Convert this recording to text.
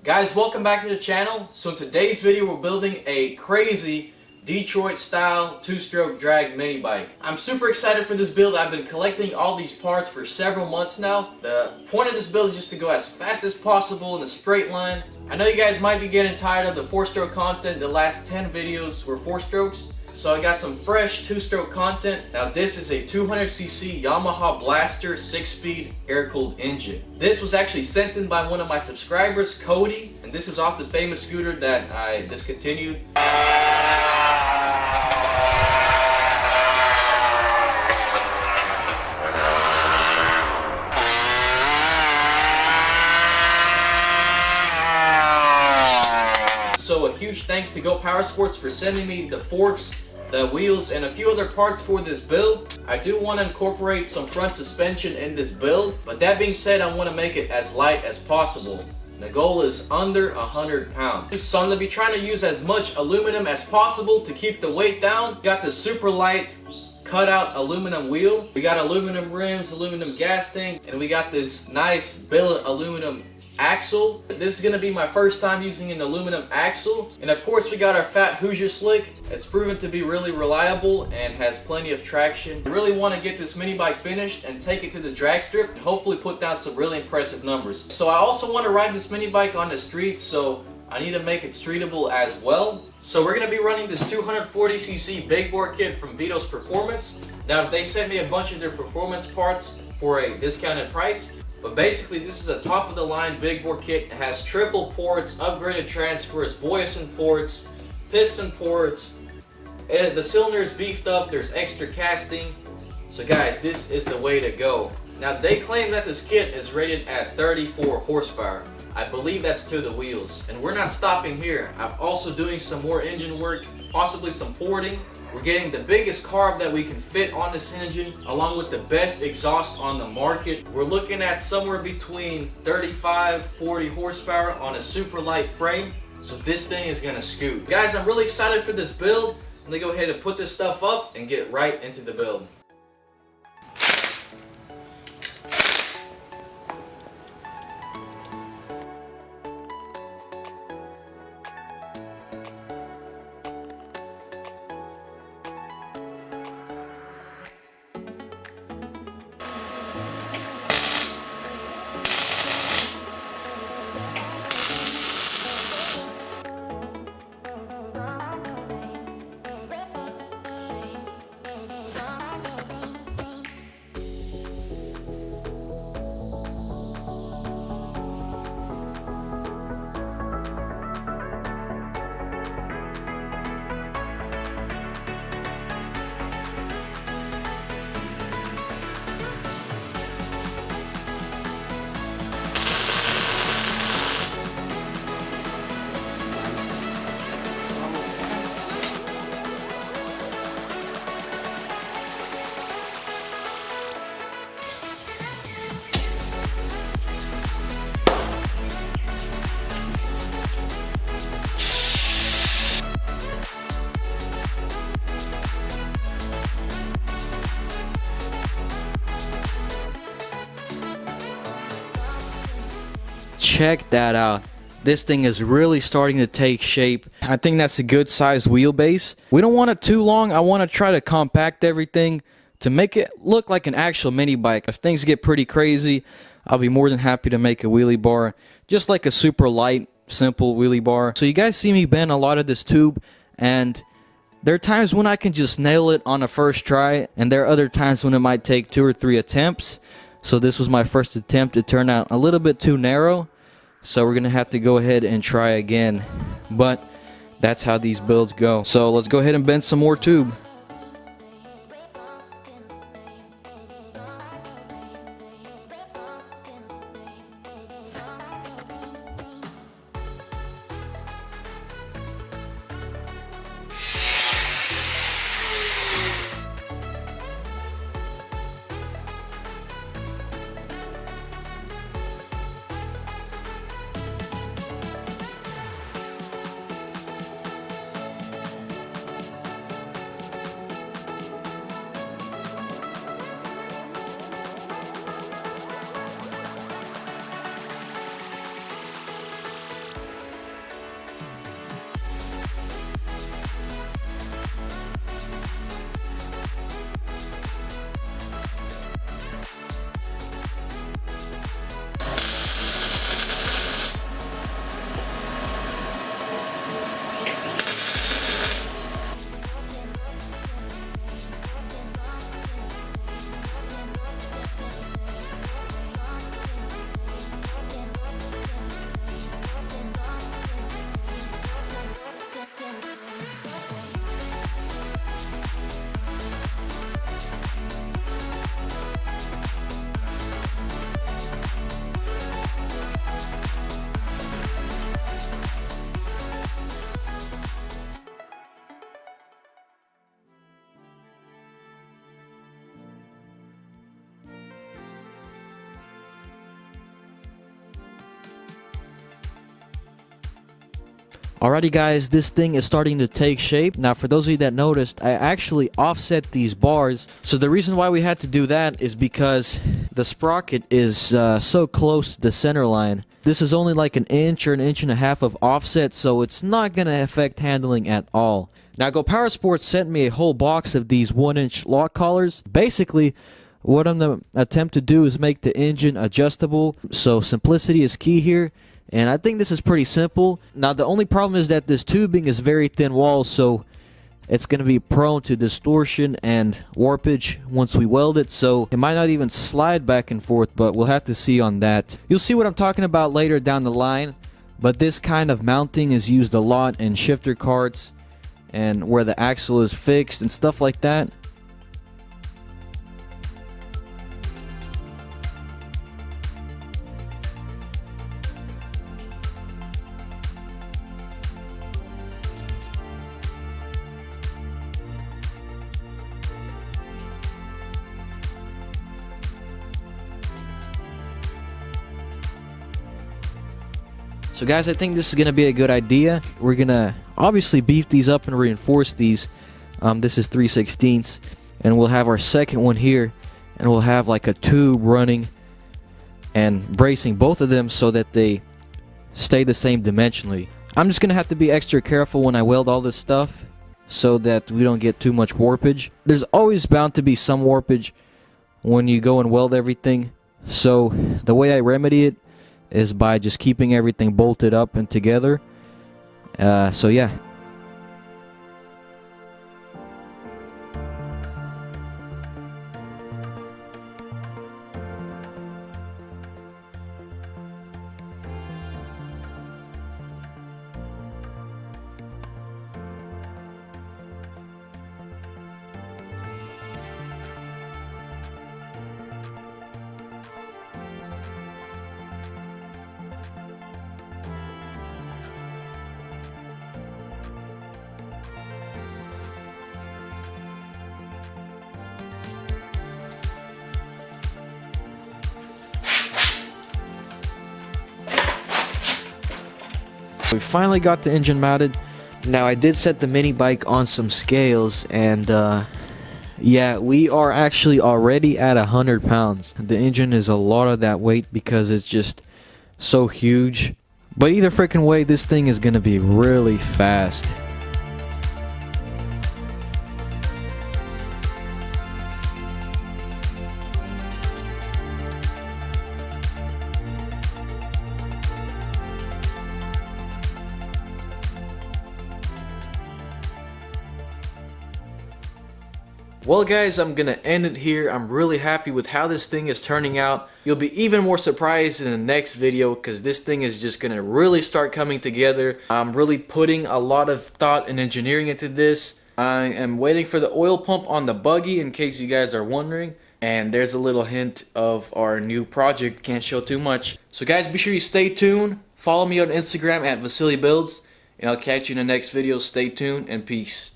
Guys, welcome back to the channel. So in today's video we're building a crazy Detroit style two-stroke drag mini bike. I'm super excited for this build. I've been collecting all these parts for several months now. The point of this build is just to go as fast as possible in a straight line. I know you guys might be getting tired of the 4-stroke content. The last 10 videos were 4 strokes. So I got some fresh 2-stroke content. Now this is a 200cc Yamaha Blaster 6-speed air-cooled engine. This was actually sent in by one of my subscribers, Cody, and this is off the famous scooter that I discontinued. So a huge thanks to Go Power Sports for sending me the forks, the wheels, and a few other parts for this build. I do want to incorporate some front suspension in this build, but that being said, I want to make it as light as possible. The goal is under 100 pounds. So I'm going to be trying to use as much aluminum as possible to keep the weight down. Got the super light cutout aluminum wheel. We got aluminum rims, aluminum gas tank, and we got this nice billet aluminum axle. This is going to be my first time using an aluminum axle. And of course we got our fat Hoosier slick. It's proven to be really reliable and has plenty of traction. I really want to get this mini bike finished and take it to the drag strip and hopefully put down some really impressive numbers. So I also want to ride this mini bike on the street, so I need to make it streetable as well. So we're going to be running this 240cc big bore kit from Vito's Performance. Now they sent me a bunch of their performance parts for a discounted price. But basically this is a top of the line big bore kit. It has triple ports, upgraded transfers, Boyesen ports, piston ports. The cylinder is beefed up, there's extra casting. So guys, this is the way to go. Now they claim that this kit is rated at 34 horsepower. I believe that's to the wheels. And we're not stopping here. I'm also doing some more engine work, possibly some porting. We're getting the biggest carb that we can fit on this engine, along with the best exhaust on the market. We're looking at somewhere between 35-40 horsepower on a super light frame. So this thing is gonna scoot. Guys, I'm really excited for this build. I'm gonna go ahead and put this stuff up and get right into the build. Check that out. This thing is really starting to take shape. I think that's a good size wheelbase. We don't want it too long. I want to try to compact everything to make it look like an actual mini bike. If things get pretty crazy, I'll be more than happy to make a wheelie bar, just like a super light, simple wheelie bar. So you guys see me bend a lot of this tube, and there are times when I can just nail it on the first try, and there are other times when it might take 2 or 3 attempts. So this was my first attempt. It turned out a little bit too narrow. So we're going to have to go ahead and try again. But that's how these builds go. So let's go ahead and bend some more tube. Alrighty guys, this thing is starting to take shape. Now for those of you that noticed, I actually offset these bars. So the reason why we had to do that is because the sprocket is so close to the center line. This is only like an inch or an inch and a half of offset, so it's not going to affect handling at all. Now Go Power Sports sent me a whole box of these 1-inch lock collars. Basically, what I'm going to attempt to do is make the engine adjustable, so simplicity is key here. And I think this is pretty simple. Now the only problem is that this tubing is very thin walls, so it's going to be prone to distortion and warpage once we weld it, so it might not even slide back and forth, but we'll have to see on that. You'll see what I'm talking about later down the line, but this kind of mounting is used a lot in shifter carts and where the axle is fixed and stuff like that. So guys, I think this is going to be a good idea. We're going to obviously beef these up and reinforce these. This is 3/16, and we'll have our second one here, and we'll have like a tube running and bracing both of them so that they stay the same dimensionally. I'm just going to have to be extra careful when I weld all this stuff so that we don't get too much warpage. There's always bound to be some warpage when you go and weld everything. So the way I remedy it is by just keeping everything bolted up and together. So yeah. We finally got the engine mounted. Now I did set the mini bike on some scales, and yeah, we are actually already at 100 pounds. The engine is a lot of that weight because it's just so huge. But either freaking way, this thing is gonna be really fast. Well guys, I'm gonna end it here. I'm really happy with how this thing is turning out. You'll be even more surprised in the next video because this thing is just gonna really start coming together. I'm really putting a lot of thought and engineering into this. I am waiting for the oil pump on the buggy in case you guys are wondering. And there's a little hint of our new project. Can't show too much. So guys, be sure you stay tuned. Follow me on Instagram at Vasily Builds. And I'll catch you in the next video. Stay tuned and peace.